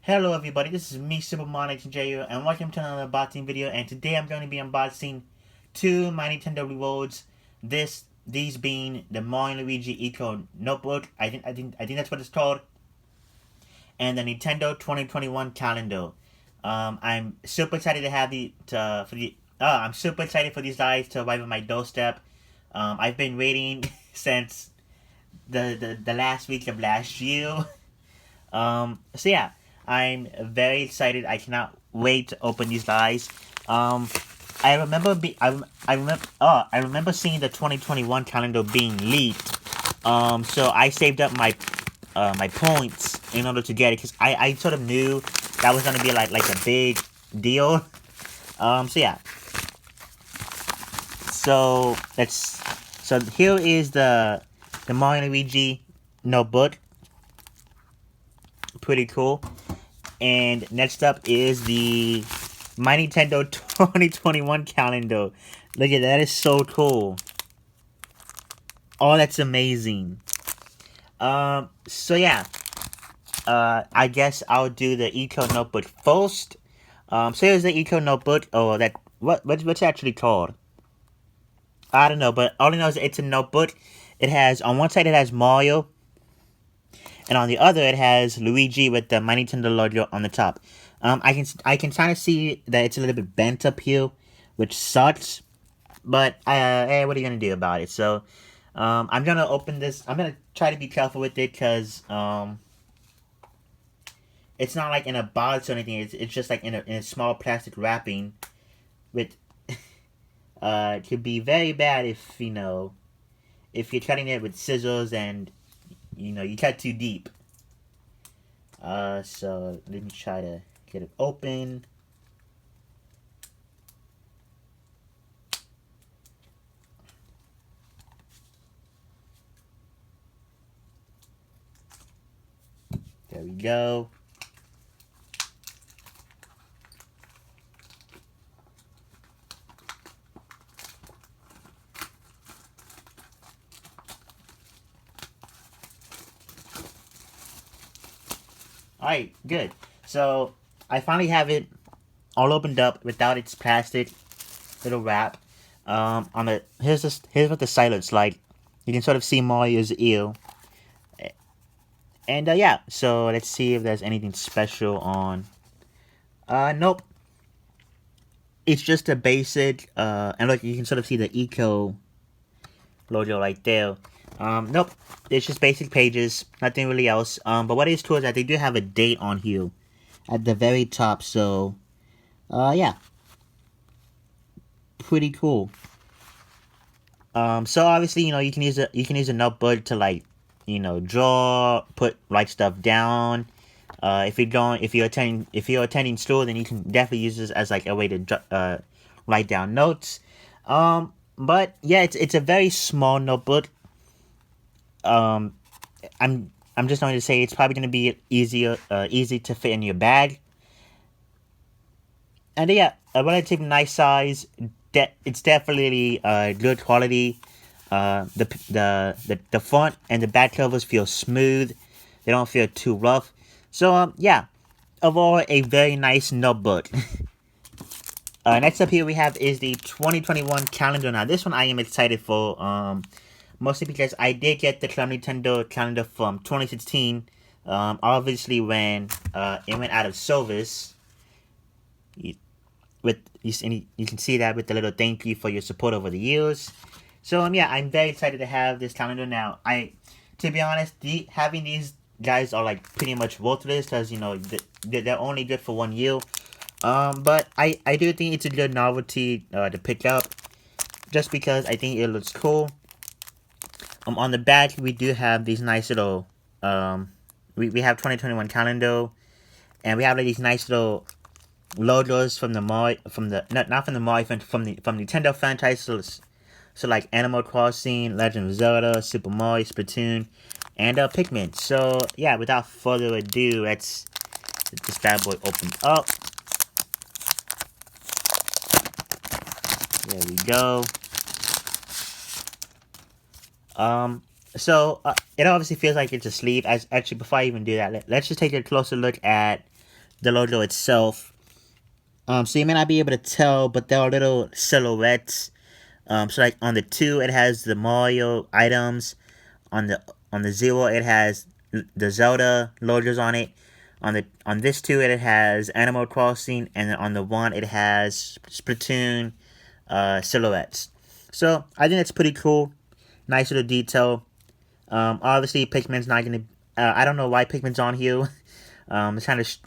Hello everybody, this is me, Super Mario Luigi, and welcome to another unboxing video. And today I'm going to be unboxing two my Nintendo rewards. These being the Mario Luigi Eco Notebook. I think that's what it's called, and the Nintendo 2021 calendar. I'm super excited to have I'm super excited for these guys to arrive on my doorstep. I've been waiting since the last week of last year. So yeah, I'm very excited. I cannot wait to open these guys. Um, I remember seeing the 2021 calendar being leaked. So I saved up my points in order to get it because I sort of knew that was gonna be like a big deal. So yeah. So here is the Mario Luigi notebook. Pretty cool. And next up is the My Nintendo 2021 calendar. Look at that, that is so cool. Oh, that's amazing. So yeah. I guess I'll do the Eco Notebook first. So here's the Eco Notebook. Oh, what's it actually called? I don't know, but all I know is it's a notebook. It has, on one side it has Mario, and on the other it has Luigi with the My Nintendo logo on the top. I can kind of see that it's a little bit bent up here, which sucks. But hey, what are you gonna do about it? So, I'm gonna open this. I'm gonna try to be careful with it because it's not like in a box or anything. It's just like in a small plastic wrapping, with it could be very bad if you're cutting it with scissors and you cut too deep. So let me try to get it open. There we go. Alright, good. So I finally have it all opened up without its plastic little wrap. On the here's what the side looks like. You can sort of see Mario's ear. And yeah, so let's see if there's anything special on. Nope. It's just a basic. And look, you can sort of see the Eco logo right there. Nope. It's just basic pages, nothing really else. But what is cool is that they do have a date on here at the very top. So, yeah, pretty cool. So obviously, you can use a notebook to draw, write stuff down. If you're attending school, then you can definitely use this as like a way to write down notes. But yeah, it's a very small notebook. Um, I'm just going to say it's probably going to be easy to fit in your bag. And yeah, a relatively nice size. It's definitely good quality. The front and the back covers feel smooth. They don't feel too rough. So yeah, overall a very nice notebook. Next up here we have is the 2021 calendar. Now this one I am excited for. Mostly because I did get the Club Nintendo calendar from 2016. Obviously when it went out of service. You can see that with the little thank you for your support over the years. So yeah, I'm very excited to have this calendar now. To be honest, having these guys are like pretty much worthless because they're only good for 1 year. But I do think it's a good novelty to pick up, just because I think it looks cool. On the back we do have these nice little we have 2021 calendar, and we have like these nice little logos from the Mario, not from the Mario, from Nintendo franchises. So like Animal Crossing, Legend of Zelda, Super Mario, Splatoon, and Pikmin. So yeah, without further ado, let's get this bad boy open up. There we go. So it obviously feels like it's a sleeve. Actually, before I even do that, let's just take a closer look at the logo itself. So you may not be able to tell, but there are little silhouettes. So like on the 2, it has the Mario items. On the 0, it has the Zelda logos on it. On this 2, it has Animal Crossing, and then on the 1, it has Splatoon silhouettes. So I think it's pretty cool. Nice little detail. Obviously, Pikmin's not gonna. I don't know why Pikmin's on here. It's kind of.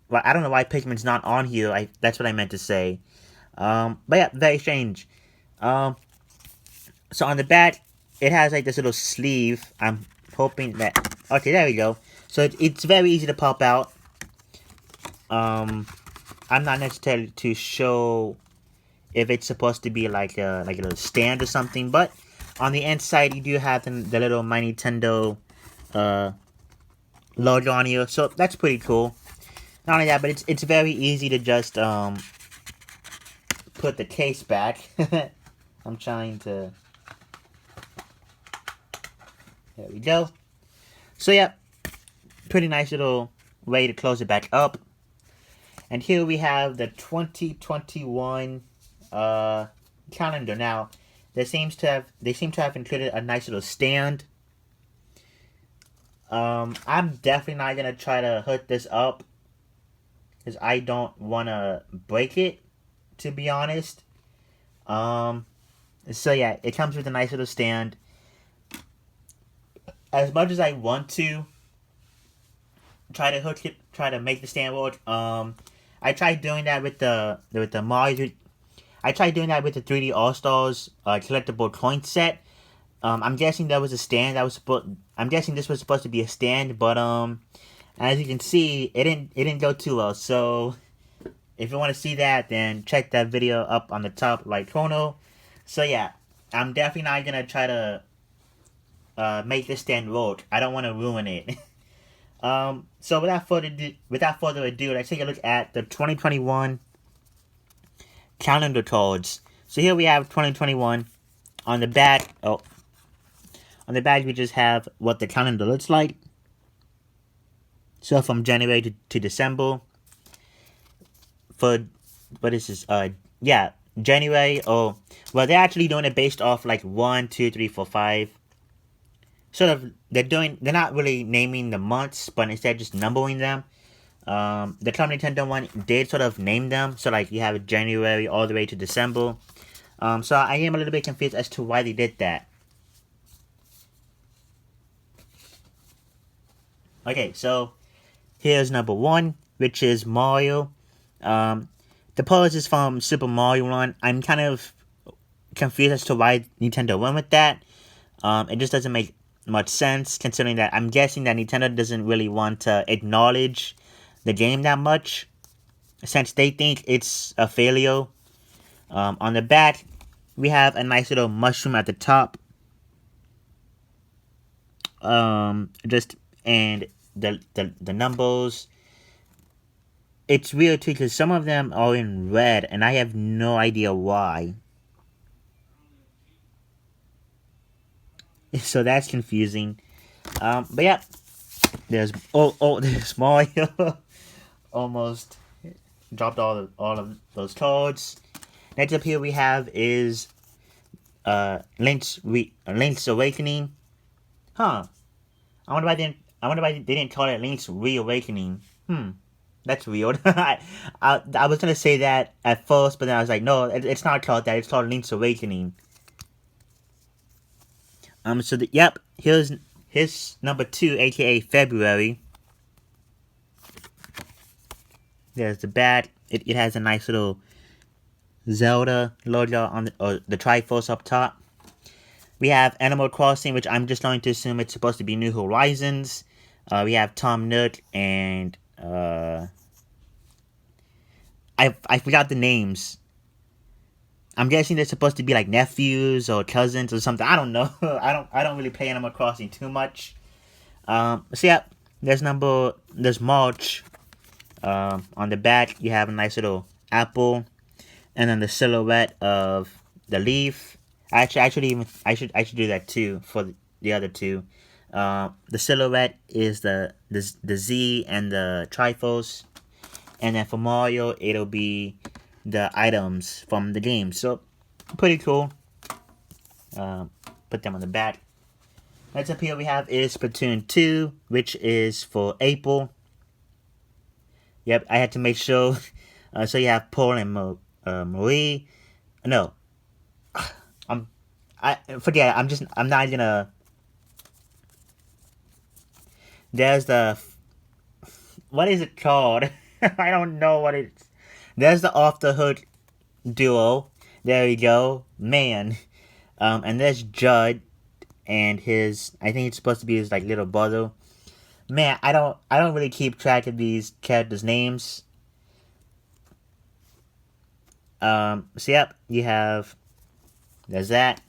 Well, I don't know why Pikmin's not on here. That's what I meant to say. But yeah, very strange. So on the back, it has like this little sleeve. I'm hoping that. Okay, there we go. So it's very easy to pop out. I'm not necessarily to show if it's supposed to be like a little stand or something, but on the inside you do have the little My Nintendo logo on here, so that's pretty cool. Not only that, but it's very easy to just put the case back. I'm trying to. There we go. So yeah, pretty nice little way to close it back up. And here we have the 2021 calendar. Now, they seem to have included a nice little stand. I'm definitely not gonna try to hook this up because I don't wanna break it, to be honest. So yeah, it comes with a nice little stand. As much as I want to try to hook it, try to make the stand work, I tried doing that with the Mario. I tried doing that with the 3D All Stars collectible coin set. I'm guessing that was a stand. I'm guessing this was supposed to be a stand, but as you can see, it didn't go too well. So if you want to see that, then check that video up on the top right corner. So yeah, I'm definitely not gonna try to make this stand work. I don't want to ruin it. So without further ado, let's take a look at the 2021 calendar cards. So here we have 2021. On the back, we just have what the calendar looks like. So from January to December. For what is this? Yeah, January. Oh, well, they're actually doing it based off like 1, 2, 3, 4, 5. Sort of, they're not really naming the months, but instead just numbering them. The Club Nintendo one did sort of name them, so like you have January all the way to December. So I am a little bit confused as to why they did that. Okay, so here's number 1, which is Mario. The pose is from Super Mario Run. I'm kind of confused as to why Nintendo went with that. It just doesn't make much sense, considering that I'm guessing that Nintendo doesn't really want to acknowledge the game that much, since they think it's a failure. On the back, we have a nice little mushroom at the top. Just and the numbers. It's weird too because some of them are in red, and I have no idea why. So that's confusing. But yeah, there's there's Mario. Almost dropped all of those cards. Next up here we have is Link's Awakening. Huh. I wonder why they didn't call it Link's Reawakening. That's weird. I was gonna say that at first, but then I was like, no, it's not called that. It's called Link's Awakening. So yep, here's number 2, aka February. There's the bat. It has a nice little Zelda logo on the Triforce up top. We have Animal Crossing, which I'm just going to assume it's supposed to be New Horizons. We have Tom Nook and I forgot the names. I'm guessing they're supposed to be like nephews or cousins or something. I don't know. I don't really play Animal Crossing too much. So yeah, there's March. On the back you have a nice little apple, and then the silhouette of the leaf. I should do that too for the other two. The silhouette is the Z and the Triforce. And then for Mario, it'll be the items from the game. So, pretty cool. Put them on the back. Next up here we have is Splatoon 2, which is for April. Yep, I had to make sure. So you have Paul and Marie. No, I forget. I'm not gonna. There's the. What is it called? I don't know what it's. There's the Off the Hood duo. There we go, man. And there's Judd and his. I think it's supposed to be his like little brother. Man, I don't really keep track of these characters' names. So yep, you have. There's that.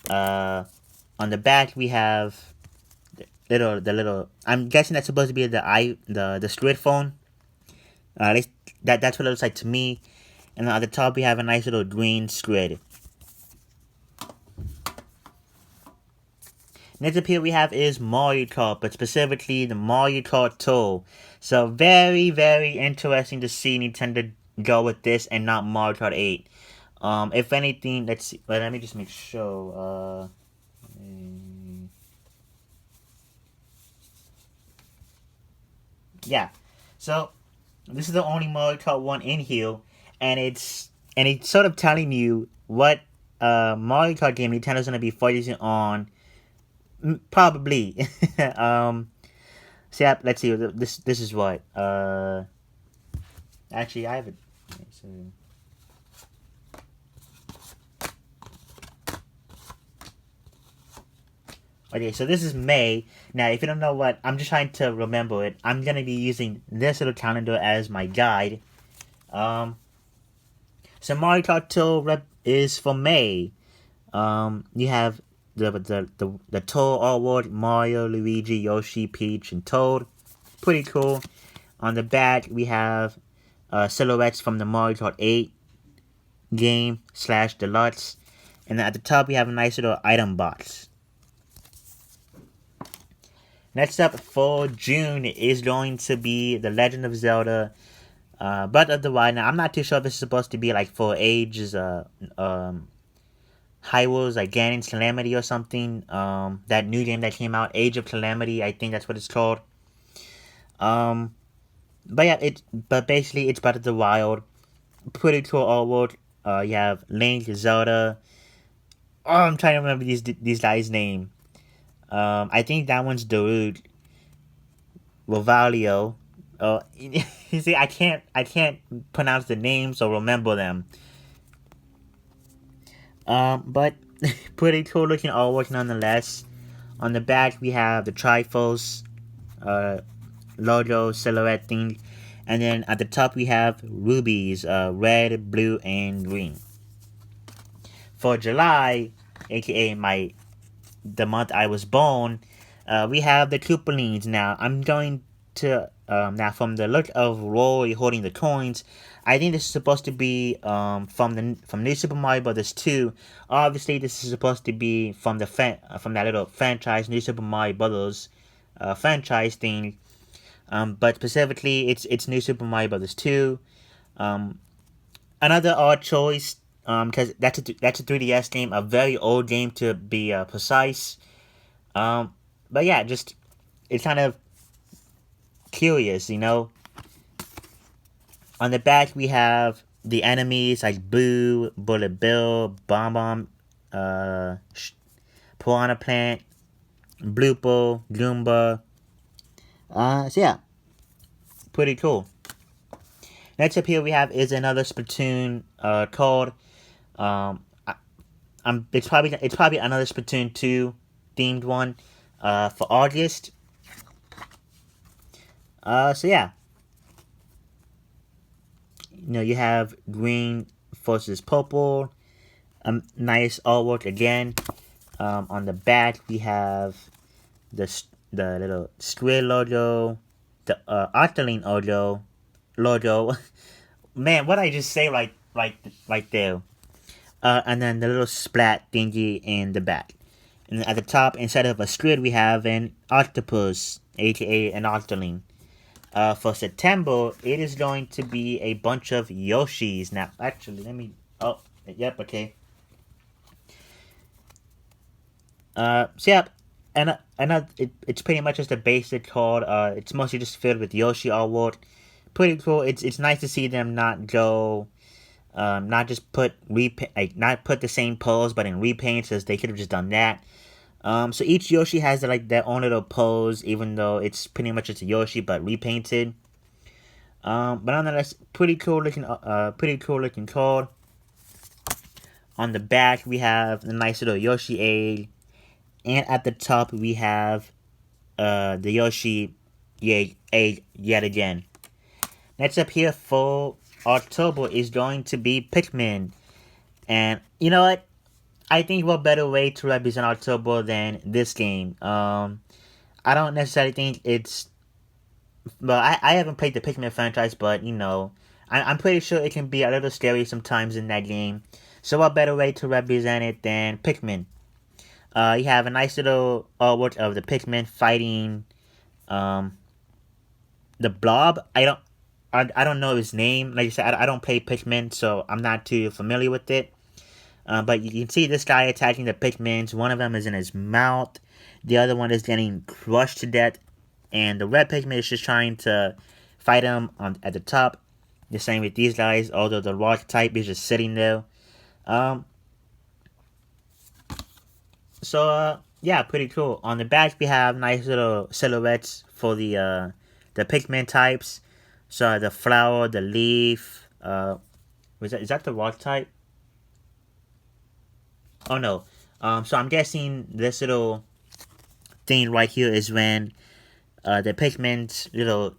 On the back we have the little. I'm guessing that's supposed to be the squid phone. At least that's what it looks like to me. And at the top we have a nice little green squid. Next up here we have is Mario Kart, but specifically the Mario Kart Tour. So very, very interesting to see Nintendo go with this and not Mario Kart 8. If anything, let's see. Well, let me just make sure. Yeah. So this is the only Mario Kart 1 in here, and it's sort of telling you what Mario Kart game Nintendo's gonna be focusing on. Probably. So yeah, let's see. This is what. Actually, I have it. So, okay, so this is May. Now, if you don't know what, I'm just trying to remember it. I'm gonna be using this little calendar as my guide. So Mario Kart Tour is for May. You have the Tour Award, Mario, Luigi, Yoshi, Peach, and Toad. Pretty cool. On the back, we have silhouettes from the Mario Kart 8 game / deluxe. And then at the top, we have a nice little item box. Next up for June is going to be The Legend of Zelda Breath of the Wild. Now, I'm not too sure if this is supposed to be like for ages, Hyrule's like Ganon's Calamity or something. That new game that came out, Age of Calamity, I think that's what it's called. But yeah, but basically it's Breath of the Wild. Pretty cool artwork. You have Link, Zelda. Oh, I'm trying to remember these guys' name. I think that one's Darude. Rovalio. You see, I can't pronounce the names or remember them. But pretty cool looking artwork nonetheless. On the back we have the Triforce logo silhouette thing, and then at the top we have rubies, red, blue, and green. For July, aka the month I was born, we have the Koopalings. Now I'm going to now from the look of Roy holding the coins, I think this is supposed to be from New Super Mario Bros. 2. Obviously, this is supposed to be from from that little franchise, New Super Mario Bros. Franchise thing. But specifically, it's New Super Mario Bros. 2. Another odd choice, because that's a 3DS game, a very old game to be precise. But yeah, just it's kind of curious, you know. On the back, we have the enemies like Boo, Bullet Bill, Bomb Bomb, Piranha Plant, Blooper, Goomba. So yeah, pretty cool. Next up here we have is another Splatoon called. It's probably another Splatoon 2 themed one for August. So yeah. You know, you have green versus purple. Nice artwork again. On the back we have the little square logo, the Octoling logo. Man, what did I just say right there? And then the little splat thingy in the back. And at the top, instead of a squid, we have an octopus, aka an Octoling. For September, it is going to be a bunch of Yoshis. Now, actually, let me. Oh, yep, okay. So yeah, it's pretty much just a basic card. It's mostly just filled with Yoshi artwork. Pretty cool. It's nice to see them not go, not just put not put the same pose, but in repaints, as they could have just done that. So each Yoshi has like their own little pose, even though it's pretty much just a Yoshi but repainted. But nonetheless, pretty cool looking card. On the back, we have the nice little Yoshi egg, and at the top we have the Yoshi egg yet again. Next up here for October is going to be Pikmin, and you know what? I think what better way to represent October than this game. I don't necessarily think it's. Well, I haven't played the Pikmin franchise, but you know, I'm pretty sure it can be a little scary sometimes in that game. So what better way to represent it than Pikmin? You have a nice little artwork of the Pikmin fighting um, the Blob. I don't know his name. Like I said, I don't play Pikmin, so I'm not too familiar with it. But you can see this guy attacking the Pikmins. One of them is in his mouth. The other one is getting crushed to death. And the red Pikmin is just trying to fight him at the top. The same with these guys, although the rock type is just sitting there. Um, yeah, pretty cool. On the back, we have nice little silhouettes for the Pikmin types. So the flower, the leaf. Is that the rock type? Oh no. So I'm guessing this little thing right here is when the Pikmin's little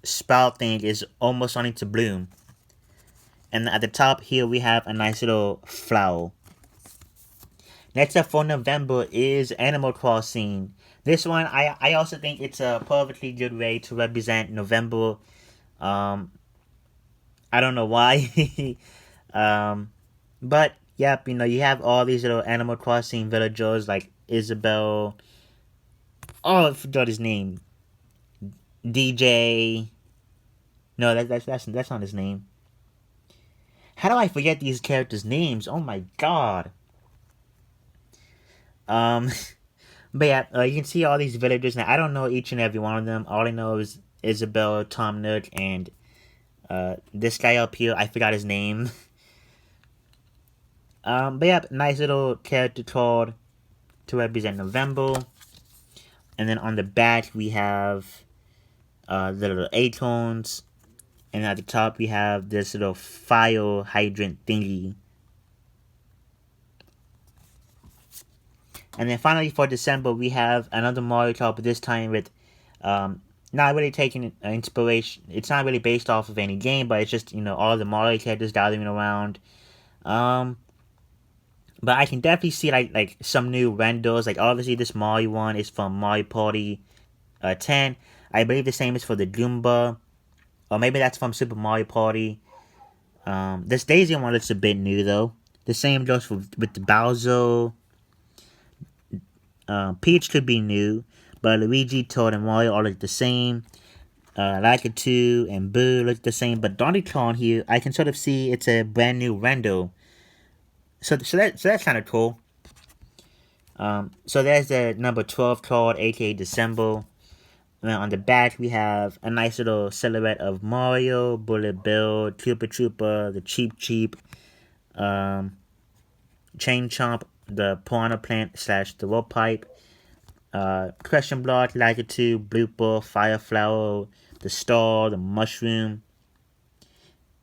spout thing is almost starting to bloom. And at the top here we have a nice little flower. Next up for November is Animal Crossing. This one, I also think it's a perfectly good way to represent November. Um, I don't know why. But, yep, you know, you have all these little Animal Crossing villagers like Isabelle. Oh, I forgot his name. DJ. No, that's not his name. How do I forget these characters' names? Oh my god. Um, but yeah, you can see all these villagers. Now, I don't know each and every one of them. All I know is Isabelle, Tom Nook, and this guy up here. I forgot his name. But yeah, nice little character card to represent November. And then on the back, we have the little acorns. And at the top, we have this little fire hydrant thingy. And then finally for December, we have another Mario Kart, but this time with not really taking inspiration. It's not really based off of any game, but it's just, you know, all the Mario characters gathering around. Um, but I can definitely see like some new renders. Like obviously this Mario one is from Mario Party 10. I believe the same is for the Goomba. Or maybe that's from Super Mario Party. This Daisy one looks a bit new though. The same goes with the Bowser. Peach could be new, but Luigi, Toad, and Mario all look the same. Lakitu and Boo look the same, but Donkey Kong here, I can sort of see it's a brand new render. So that's kind of cool. So there's the number 12 card, aka December. And then on the back, we have a nice little silhouette of Mario, Bullet Bill, Trooper Trooper, the Cheep Cheep, Chain Chomp, the Piranha Plant / the Rope Pipe, Question Block, Lakitu, Blooper, Fire Flower, the Star, the Mushroom,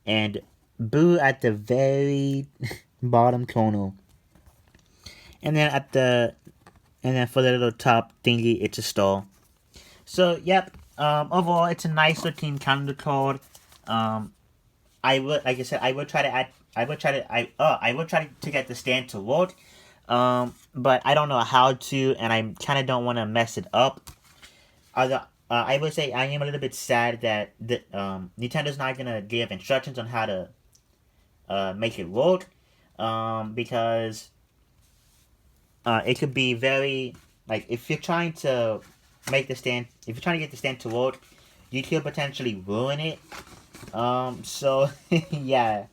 and Boo at the very bottom corner. And then for the little top thingy, it's a star. So yep. Overall, it's a nice looking calendar card. I would, like I said, I would try to add. I would try to get the stand to work. But I don't know how to, and I kind of don't want to mess it up. I would say I am a little bit sad that Nintendo's not gonna give instructions on how to make it work. Because it could be very like if you're trying to get the stand to work, you could potentially ruin it. So yeah,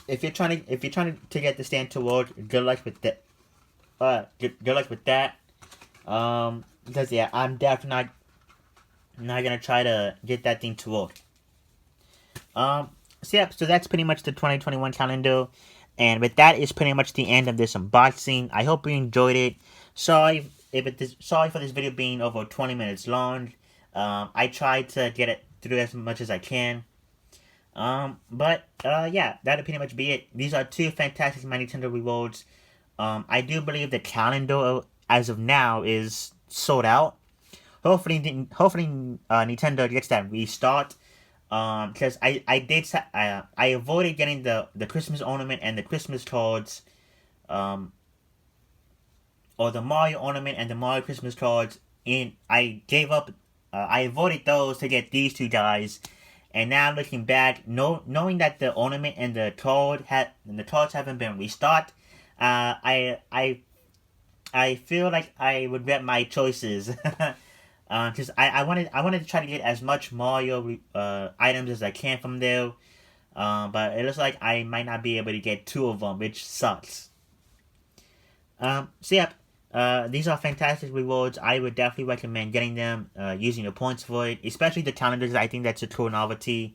if you're trying to get the stand to work, good luck with that. Good luck with that. Because yeah, I'm definitely not gonna try to get that thing to work. So yeah, so that's pretty much the 2021 calendar, and with that is pretty much the end of this unboxing. I hope you enjoyed it. Sorry for this video being over 20 minutes long. I tried to get it through as much as I can. But yeah, that'll pretty much be it. These are two fantastic My Nintendo rewards. I do believe the calendar as of now is sold out. Hopefully, Nintendo gets that restart. Because I avoided getting the Christmas ornament and the Christmas cards, um, or the Mario ornament and the Mario Christmas cards. And I gave up. I avoided those to get these two guys. And now looking back, knowing that the ornament and the cards haven't been restocked, I feel like I regret my choices. Because I wanted to try to get as much Mario items as I can from there. But it looks like I might not be able to get two of them, which sucks. So yep, these are fantastic rewards. I would definitely recommend getting them, using the points for it, especially the calendars. I think that's a cool novelty,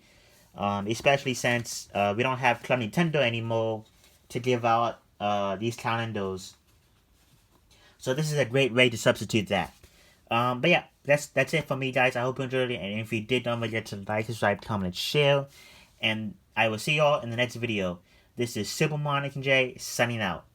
especially since we don't have Club Nintendo anymore to give out these calendars. So this is a great way to substitute that. But yeah, that's it for me, guys. I hope you enjoyed it, and if you did, don't forget to like, subscribe, comment, and share. And I will see y'all in the next video. This is Super Mario J signing out.